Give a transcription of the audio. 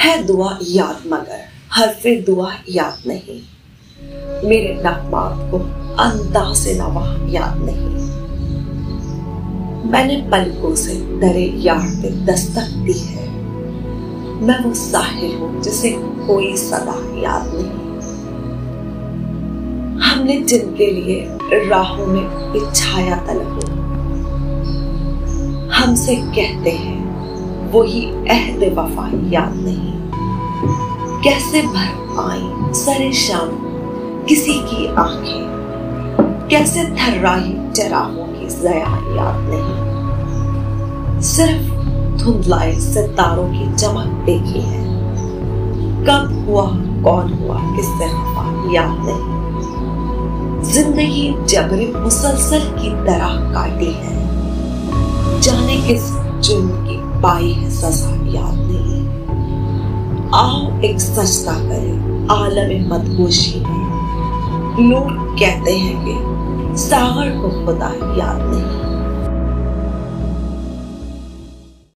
है दुआ याद मगर हर्फे दुआ याद नहीं। मेरे नगमात को अंदाज़े नवा याद नहीं। मैंने पलकों से दरे यार पे दस्तक दी है। मैं वो साहिल हूं जिसे कोई सदा याद नहीं। हमने जिनके लिए राहों में बिछाया तलबों, हमसे कहते हैं वही अहद वफा याद नहीं। कैसे भर आई सरे शाम किसी की आंखें, कैसे थर्राही चराहों की ज़या याद नहीं। सिर्फ धुंधलाए सितारों की चमक देखी है। कब हुआ कौन हुआ किससे खफा याद नहीं। जिंदगी जबरे मुसलसल की तरह काटी है। जाने किस जुर्म की पाई है सजा याद नहीं। आओ एक सजदा करें आलम मदहोशी में। लोग कहते हैं कि सागर को खुदा याद नहीं।